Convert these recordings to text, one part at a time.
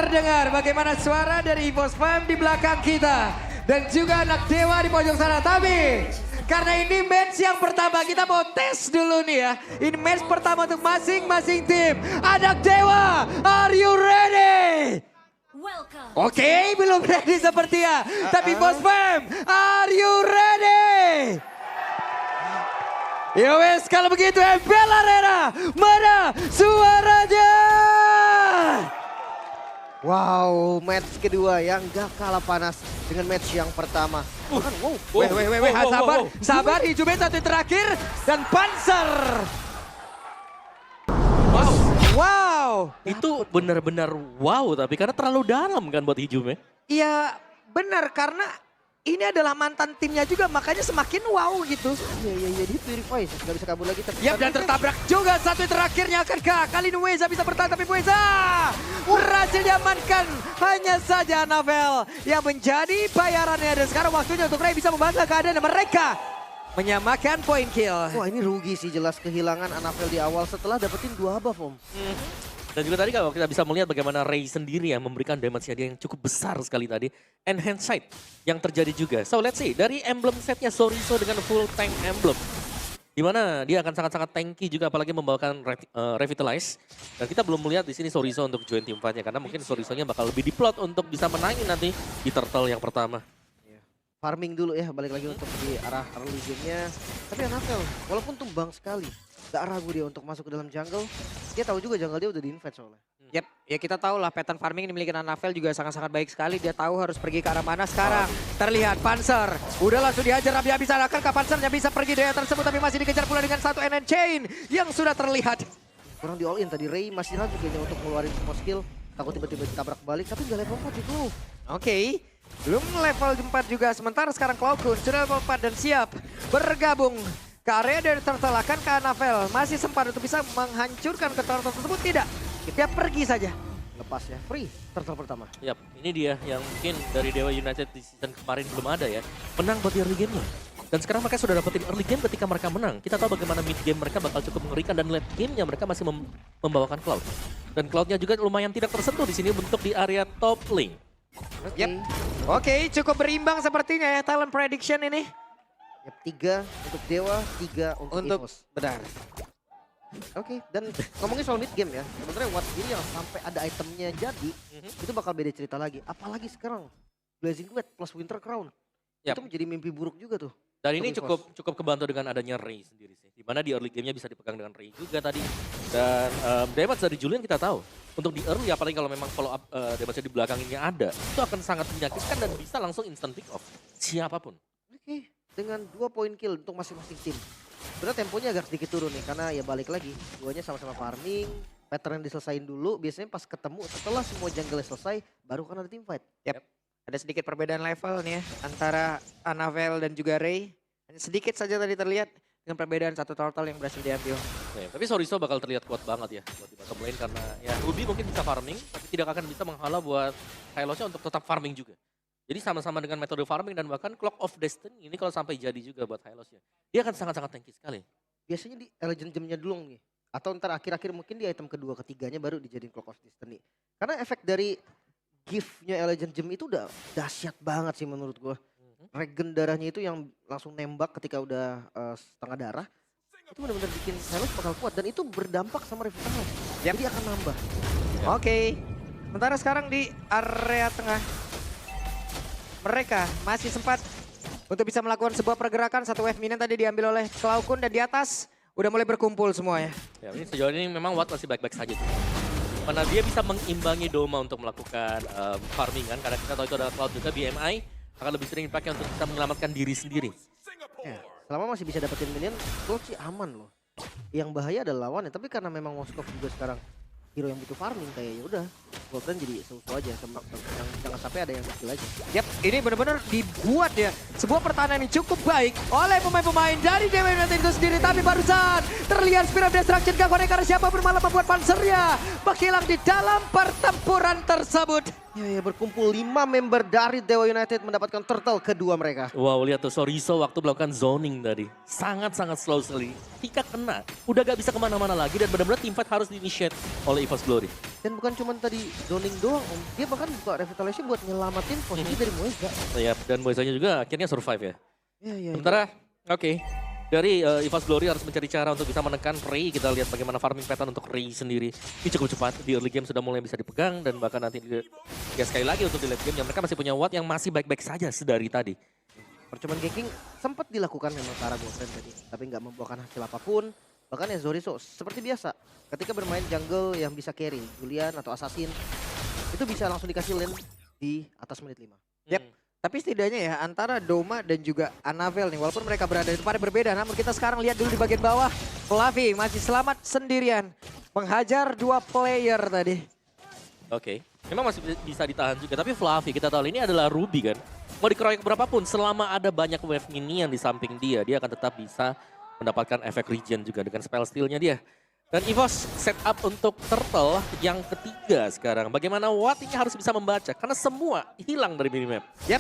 Terdengar bagaimana suara dari EVOS Fam di belakang kita. Dan juga anak dewa di pojok sana. Tapi karena ini match yang pertama kita mau tes dulu nih ya. Ini match pertama untuk masing-masing tim. Anak dewa, are you ready? Oke, belum ready sepertinya. Tapi EVOS Fam, are you ready? Ya wes, kalau begitu MPL Arena, mana suaranya? Wow, match kedua yang gak kalah panas dengan match yang pertama. Sabar, Hijube satu yang terakhir dan Panzer. Wow. Itu benar-benar wow, tapi karena terlalu dalam kan buat Hijume. Iya benar, karena ini adalah mantan timnya juga, makanya semakin wow gitu. Iya, dia purify, gak bisa kabur lagi. Yap, dan tertabrak juga satu yang terakhirnya akankah kali ini Weza bisa bertahan, tapi Weza berhasil diamankan. Hanya saja Anavel yang menjadi bayarannya, dan sekarang waktunya untuk Ray bisa membaca keadaan mereka menyamakan poin kill. Wah, ini rugi sih, jelas kehilangan Anavel di awal setelah dapetin 2 buff, Om. Dan juga tadi kalau kita bisa melihat bagaimana Ray sendiri yang memberikan damage-nya dia yang cukup besar sekali tadi. Enhance sight yang terjadi juga. So let's see, dari emblem setnya Soriso dengan full tank emblem. Dimana dia akan sangat-sangat tanky juga, apalagi membawakan Revitalize. Dan kita belum melihat di sini Soriso untuk join team fight-nya, karena mungkin Soriso-nya bakal lebih diplot untuk bisa menangin nanti di turtle yang pertama. Farming dulu ya, balik lagi untuk di arah early game-nya. Tapi Anavel, walaupun tumbang sekali, gak ragu dia untuk masuk ke dalam jungle. Dia tahu juga jungle dia udah di-invade soalnya. Yap, ya kita tahu lah pattern farming yang dimiliki Anavel juga sangat-sangat baik sekali. Dia tahu harus pergi ke arah mana sekarang. Terlihat Panzer, udah langsung dihajar habis-habisan. Akankah Panzernya bisa pergi dari tersebut, tapi masih dikejar pula dengan satu NN Chain yang sudah terlihat. Kurang di all in tadi, Ray masih ragu kayaknya untuk ngeluarin semua skill. Takut tiba-tiba ditabrak balik, tapi gak level 4 gitu. Oke, belum level 4 juga. Sementara sekarang Cloudkun sudah level 4 dan siap bergabung ke area dari turtle. Akankah Anavel masih sempat untuk bisa menghancurkan ke turtle tersebut? Tidak, dia pergi saja. Lepas ya, free turtle pertama. Yap, ini dia yang mungkin dari Dewa United di season kemarin belum ada ya. Menang buat di early game-nya. Dan sekarang mereka sudah dapetin early game ketika mereka menang. Kita tahu bagaimana mid game mereka bakal cukup mengerikan, dan late game-nya mereka masih membawakan Cloud. Dan Cloud-nya juga lumayan tidak tersentuh di sini bentuk di area top lane. Yep. Oke, cukup berimbang sepertinya ya talent prediction ini. Yap, 3 untuk Dewa, 3 untuk EVOS. Benar. Oke, dan ngomongin soal mid game ya, sebenarnya Watt sendiri yang sampai ada itemnya jadi, itu bakal beda cerita lagi. Apalagi sekarang, Blazing Wet plus Winter Crown, Yap. itu menjadi mimpi buruk juga tuh. Dan ini untuk EVOS. cukup kebantu dengan adanya Ray sendiri sih. Dimana di early game-nya bisa dipegang dengan Ray juga tadi. Dan damage dari Julian kita tahu. Untuk di early, apalagi kalau memang follow up damage di belakangnya ada, itu akan sangat menyakitkan dan bisa langsung instant pick off siapapun. Oke, dengan 2 poin kill untuk masing-masing tim. Sebenarnya temponya agak sedikit turun nih, karena ya balik lagi. Duanya sama-sama farming, pattern diselesain dulu. Biasanya pas ketemu, setelah semua jungle selesai, baru kan ada team fight. Yap. Ada sedikit perbedaan level nih ya antara Anavel dan juga Ray. Hanya sedikit saja tadi terlihat dengan perbedaan satu turtle yang berhasil diambil. Oke, tapi Soriso bakal terlihat kuat banget ya buat di bottom lane, karena ya Ruby mungkin bisa farming, tapi tidak akan bisa menghalau buat Hylos-nya untuk tetap farming juga. Jadi sama-sama dengan metode farming, dan bahkan Clock of Destiny ini kalau sampai jadi juga buat Hylos-nya, dia akan sangat-sangat tanky sekali. Biasanya di Legend Gem-nya dulu nih. Atau ntar akhir-akhir mungkin di item kedua, ketiganya baru dijadiin Clock of Destiny. Karena efek dari gift-nya Legend Gem itu udah dahsyat banget sih menurut gue. Regen darahnya itu yang langsung nembak ketika udah setengah darah. Itu benar-benar bikin Hylos bakal kuat. Dan itu berdampak sama Revitalize. Yap. Jadi akan nambah. Oke. Sementara sekarang di area tengah. Mereka masih sempat untuk bisa melakukan sebuah pergerakan. Satu wave minion tadi diambil oleh Cloudkun, dan di atas udah mulai berkumpul semua ya. Ya, ini sejauh ini memang Watt masih baik-baik saja. Karena dia bisa mengimbangi Doma untuk melakukan farming kan. Karena kita tahu itu adalah Cloud juga, BMI akan lebih sering dipakai untuk bisa menyelamatkan diri sendiri. Ya, selama masih bisa dapetin minion, Cloud sih aman loh. Yang bahaya adalah lawannya. Tapi karena memang Moskov juga sekarang hero yang butuh farming, kayak ya udah, Golden jadi sesuatu aja, jangan sampai ada yang kecil aja. Yap, ini benar-benar dibuat ya sebuah pertahanan yang cukup baik oleh pemain-pemain dari Dewa United itu sendiri. Tapi barusan terlihat Spirit of Destruction gak konek, karena siapapun malah membuat pansernya menghilang di dalam pertempuran tersebut. Ya, berkumpul 5 member dari Dewa United mendapatkan turtle kedua mereka. Wow, lihat tuh Soriso waktu melakukan zoning tadi. Sangat-sangat slow sekali. Ketika kena, udah gak bisa kemana-mana lagi dan benar-benar team fight harus di-initiate oleh EVOS Glory. Dan bukan cuma tadi zoning doang Om, dia bahkan buka revitalization buat nyelamatin posisi dari Moeza. Yap, dan Moisanya juga akhirnya survive ya. Iya. Sementara, oke. Dari EVOS Glory harus mencari cara untuk bisa menekan Ray. Kita lihat bagaimana farming pattern untuk Ray sendiri. Ini cukup cepat, di early game sudah mulai bisa dipegang. Dan bahkan nanti ya sekali lagi untuk di late game, yang mereka masih punya Watt yang masih baik-baik saja sedari tadi. Percobaan ganking sempat dilakukan memang para bosen tadi, tapi nggak membuahkan hasil apapun. Bahkan ya Zorizo seperti biasa, ketika bermain jungle yang bisa carry, Julian atau Assassin, itu bisa langsung dikasih lane di atas menit 5. Yep. Tapi setidaknya ya antara Doma dan juga Anavel nih, walaupun mereka berada di tempat yang berbeda, namun kita sekarang lihat dulu di bagian bawah. Fluffy masih selamat sendirian, menghajar 2 player tadi. Oke, memang masih bisa ditahan juga. Tapi Fluffy kita tahu ini adalah Ruby kan. Mau dikeroyok berapapun, selama ada banyak wave minion di samping dia akan tetap bisa mendapatkan efek regen juga dengan spell steal-nya dia. Dan EVOS setup untuk turtle yang ketiga sekarang. Bagaimana Watt ini harus bisa membaca, karena semua hilang dari minimap. Yap,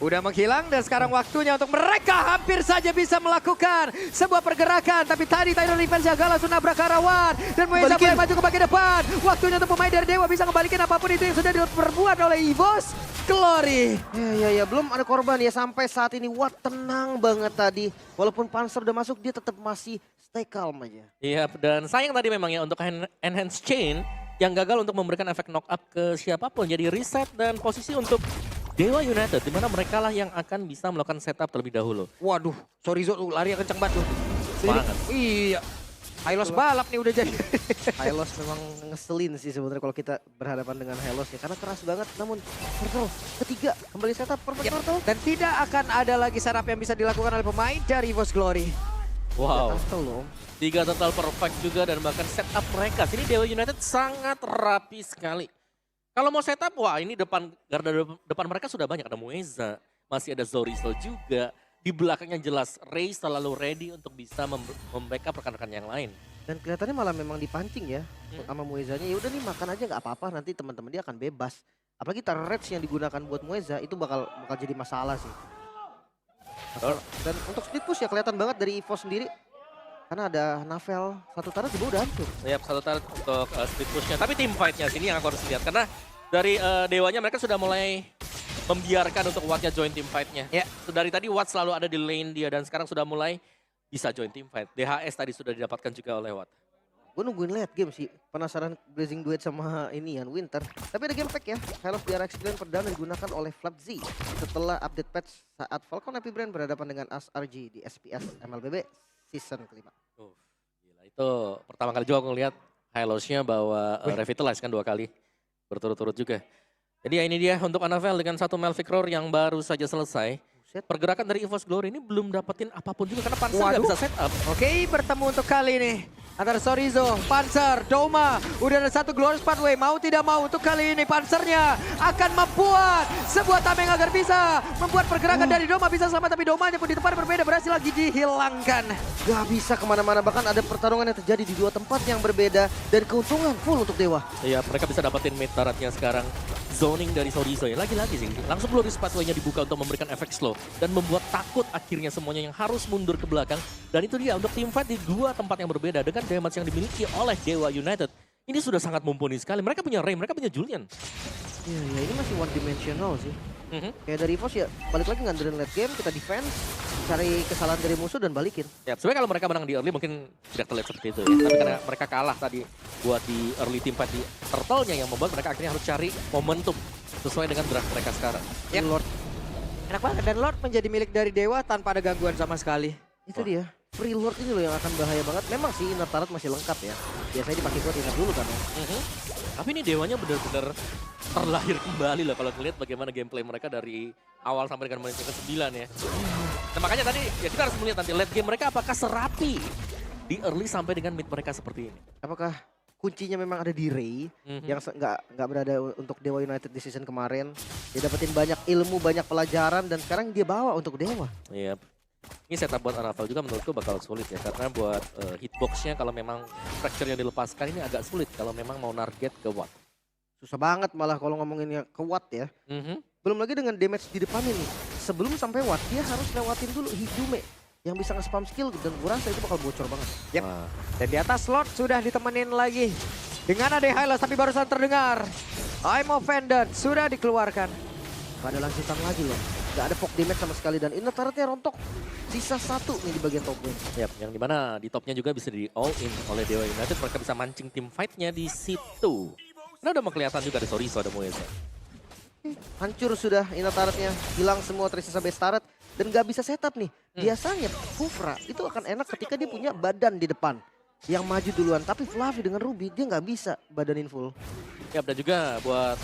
udah menghilang dan sekarang waktunya untuk mereka hampir saja bisa melakukan sebuah pergerakan. Tapi tadi Tidal Defense gagal langsung nabrak Karawan. Dan Moeza mulai maju ke bagian depan. Waktunya untuk pemain dari Dewa bisa kembalikan apapun itu yang sudah diperbuat oleh EVOS Glory. Ya, belum ada korban ya sampai saat ini. Watt tenang banget tadi. Walaupun Panzer udah masuk, dia tetap masih stay calm aja. Iya, dan sayang tadi memang ya untuk Enhance Chain yang gagal untuk memberikan efek knock up ke siapapun. Jadi reset dan posisi untuk Dewa United, di mana mereka lah yang akan bisa melakukan setup terlebih dahulu. Waduh, Sorizo lari kencang banget tuh. Banget. Iya. Hylos balap nih udah jadi. Hylos memang ngeselin sih sebenarnya kalau kita berhadapan dengan Hylos ya. Karena keras banget, namun turtle ketiga kembali setup perfect Yep. turtle. Dan tidak akan ada lagi setup yang bisa dilakukan oleh pemain dari EVOS Glory. Wow, Turtle loh. 3 total perfect juga dan bahkan setup mereka. Sini Dewa United sangat rapi sekali. Kalau mau setup, wah ini garda depan mereka sudah banyak. Ada Moeza, masih ada Zorizo juga. Di belakangnya jelas Ray selalu ready untuk bisa membackup rekan-rekan yang lain. Dan kelihatannya malah memang dipancing ya sama Moezanya. Ya udah nih makan aja nggak apa-apa, nanti teman-teman dia akan bebas. Apalagi turrets yang digunakan buat Moeza itu bakal jadi masalah sih. Dan untuk split push ya kelihatan banget dari EVOS sendiri. Karena ada Navel, satu turret juga udah hancur. Yap, satu target untuk split push-nya. Tapi tim fight-nya sini yang aku harus lihat. Karena dari Dewanya mereka sudah mulai membiarkan untuk Watt-nya join tim fight-nya. Ya. Dari tadi Watt selalu ada di lane dia dan sekarang sudah mulai bisa join tim fight. DHS tadi sudah didapatkan juga oleh Watt. Gue nungguin late game sih. Penasaran Blazing Duet sama ini Yan Winter. Tapi ada game pack ya. Hylos di RX Clan perdana digunakan oleh Flapz setelah update patch saat Falcon Happy Brand berhadapan dengan ASRG di SPS MLBB season kelima. Gila, itu pertama kali juga aku ngeliat Hylos-nya bawa Revitalize kan 2 kali berturut-turut juga. Jadi ya ini dia untuk Anavel dengan satu Melvic Roar yang baru saja selesai. Buset. Pergerakan dari EVOS Glory ini belum dapetin apapun juga karena Panzer nggak Waduh. bisa setup. Oke, bertemu untuk kali ini antara Sorizo, Panzer, Doma. Udah ada satu Glorious Pathway, mau tidak mau untuk kali ini Panzernya akan membuat sebuah tameng agar bisa membuat pergerakan dari Doma bisa selamat. Tapi Domanya pun di tempat berbeda berhasil lagi dihilangkan. Gak bisa kemana-mana, bahkan ada pertarungan yang terjadi di 2 tempat yang berbeda. Dan keuntungan full untuk Dewa. Iya, mereka bisa dapetin mid turretnya sekarang. Zoning dari Sorizo ya, lagi-lagi sih. Langsung Glorious Pathway-nya dibuka untuk memberikan efek slow. Dan membuat takut akhirnya semuanya yang harus mundur ke belakang. Dan itu dia untuk team fight di 2 tempat yang berbeda. Dengan damage yang dimiliki oleh Dewa United. Ini sudah sangat mumpuni sekali. Mereka punya Ray, mereka punya Julian. Iya, ini masih one dimensional sih. Kayak dari EVOS ya, balik lagi ngandelin late game, kita defense, cari kesalahan dari musuh dan balikin. Ya, sebenarnya kalau mereka menang di early mungkin tidak terlihat seperti itu ya. Tapi karena mereka kalah tadi buat di early team fight di Turtle-nya yang membuat mereka akhirnya harus cari momentum sesuai dengan draft mereka sekarang. Ya. Lord, Enak banget dan Lord menjadi milik dari Dewa tanpa ada gangguan sama sekali. itu dia. Free Lord ini loh yang akan bahaya banget. Memang sih inner turret masih lengkap ya. Biasanya dipakai buat inner dulu kan ya. Tapi ini Dewanya benar-benar terlahir kembali lah kalau ngeliat bagaimana gameplay mereka dari awal sampai dengan menit ke-9 ya. Nah makanya tadi ya kita harus melihat nanti late game mereka apakah serapi di early sampai dengan mid mereka seperti ini. Apakah kuncinya memang ada di Ray yang nggak berada untuk Dewa United di season kemarin. Dia dapetin banyak ilmu, banyak pelajaran dan sekarang dia bawa untuk Dewa. Iya. Ini setup buat Anavel juga menurutku bakal sulit ya. Karena buat hitboxnya kalau memang fracture yang dilepaskan ini agak sulit kalau memang mau target ke Watt. susah banget malah kalau ngomonginnya ke Watt ya. Belum lagi dengan damage di depan ini. Sebelum sampai Watt, dia harus lewatin dulu Hidume yang bisa nge-spam skill dan gue rasa itu bakal bocor banget. Yep. Dan di atas slot sudah ditemenin lagi dengan ada Hylos, tapi barusan terdengar I'm Offended sudah dikeluarkan. Gak ada lanjutan lagi loh. Gak ada poke damage sama sekali dan inner turretnya rontok. Sisa 1 nih di bagian top lane. Yap, yang dimana di topnya juga bisa di all in oleh Dewa United. Mereka bisa mancing tim fight-nya di situ. Nah udah mau kelihatan juga ada Soriso, ada Moeza. Hancur sudah inner turretnya. Hilang semua tersisa base turret. Dan gak bisa setup nih. Biasanya Kufra itu akan enak ketika dia punya badan di depan. Yang maju duluan. Tapi Fluffy dengan Ruby dia gak bisa badanin full. Ya, dan juga buat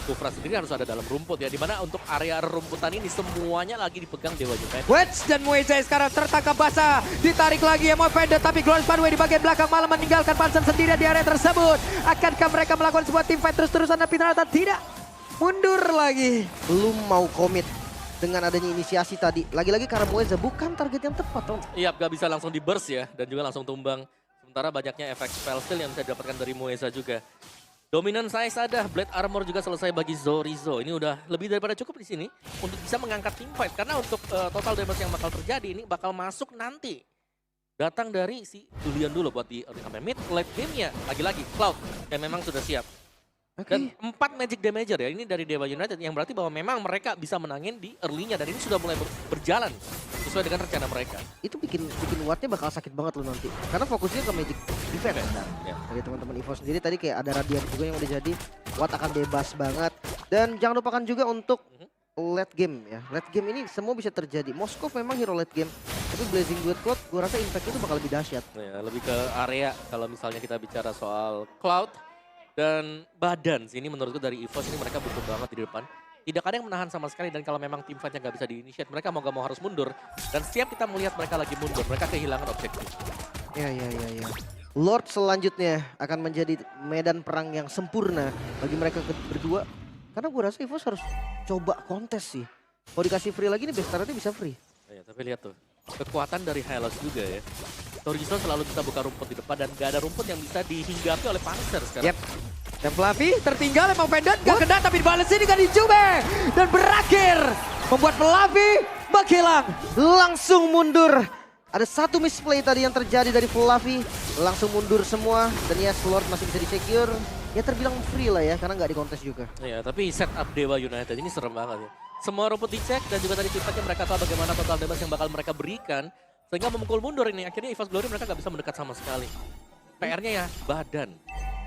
Kufra sendiri harus ada dalam rumput ya. Dimana untuk area rumputan ini semuanya lagi dipegang Dewa United. Wedge dan Moeza sekarang tertangkap basah. Ditarik lagi Emo Offended, tapi Glorious Pathway di bagian belakang malah meninggalkan Pansen sendirian di area tersebut. Akankah mereka melakukan sebuah team fight terus-terusan tapi ternyata tidak. Mundur lagi. Belum mau komit dengan adanya inisiasi tadi. Lagi-lagi karena Moeza bukan target yang tepat. Om. Iya, gak bisa langsung di burst ya. Dan juga langsung tumbang. Sementara banyaknya efek spell steal yang bisa didapatkan dari Moeza juga. Dominan size ada, Blade Armor juga selesai bagi Soriso. Ini udah lebih daripada cukup di sini untuk bisa mengangkat team fight. Karena untuk total damage yang bakal terjadi ini bakal masuk nanti. Datang dari si Julian dulu buat di sampai mid, late game-nya. Lagi-lagi Cloud yang memang sudah siap. Dan 4 magic damager ya, ini dari Dewa United yang berarti bahwa memang mereka bisa menangin di early-nya. Dan ini sudah mulai berjalan sesuai dengan rencana mereka. Itu bikin Wattnya bakal sakit banget loh nanti. Karena fokusnya ke magic defense. Ya. Dari teman-teman Evo sendiri tadi kayak ada Radiant juga yang udah jadi. Watt akan bebas banget. Dan jangan lupakan juga untuk late game ya. Late game ini semua bisa terjadi. Moskov memang hero late game. Tapi Blazing Duet Cloud gue rasa impact itu bakal lebih dahsyat. Ya, lebih ke area kalau misalnya kita bicara soal Cloud. Dan badan sini menurutku dari EVOS ini mereka butuh banget di depan. Tidak ada yang menahan sama sekali dan kalau memang tim fight-nya nggak bisa di-initiate, mereka mau gak mau harus mundur. Dan setiap kita melihat mereka lagi mundur, mereka kehilangan objektif. Ya. Lord selanjutnya akan menjadi medan perang yang sempurna bagi mereka berdua. Karena gue rasa EVOS harus coba kontes sih. Kalau dikasih free lagi nih best turretnya bisa free. Ya, tapi lihat tuh, kekuatan dari Hylos juga ya. Soriso selalu bisa buka rumput di depan dan gak ada rumput yang bisa dihinggapi oleh Panzer sekarang. Yep. Dan Fluffy tertinggal Emo Offended, gak kena tapi dibalesin dengan Hidume. Dan berakhir membuat Fluffy menghilang. Langsung mundur. Ada satu misplay tadi yang terjadi dari Fluffy. Langsung mundur semua. Dan ya Lord masih bisa di-secure. Ya terbilang free lah ya karena nggak dikontes juga. Ya, tapi setup Dewa United ini serem banget ya. Semua rumput dicek dan juga tadi tipnya mereka tahu bagaimana total damage yang bakal mereka berikan. Sehingga memukul mundur ini. Akhirnya EVOS Glory mereka gak bisa mendekat sama sekali. PR-nya ya badan.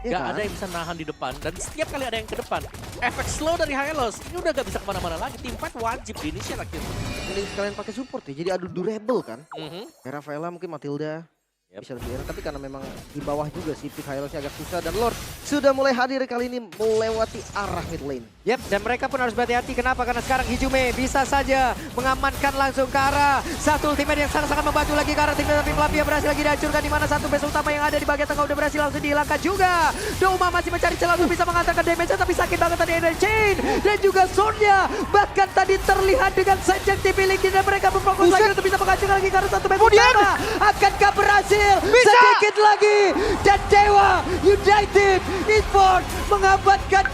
Ya Gak kan? ada yang bisa nahan di depan. Dan setiap kali ada yang ke depan. Efek slow dari Hylos. Ini udah gak bisa kemana-mana lagi. Tim fight wajib di initiate akhirnya. Mending sekalian pakai support ya. Jadi adu durable kan. Ya Rafaela mungkin Matilda. Yep. Bisa lebih enak. Tapi karena memang di bawah juga sih pick Hylosnya agak susah. Dan Lord sudah mulai hadir kali ini melewati arah mid lane. Yep, dan mereka pun harus berhati-hati. Kenapa? Karena sekarang Hidume bisa saja mengamankan langsung ke arah satu ultimate yang sangat-sangat membantu lagi ke arah tim. Tapi Fluffy yang berhasil lagi dihancurkan. Di mana satu base utama yang ada di bagian tengah udah berhasil langsung dihilangkan juga. Douma masih mencari celah untuk bisa mengantarkan damage tapi sakit banget tadi Energy Chain. Dan juga Sonya bahkan tadi terlihat dengan sensitif miliki dan mereka berfokus lagi untuk bisa menghancurkan lagi ke arah satu base utama. Akankah berhasil? Sedikit lagi dan Dewa United Esports mengamankan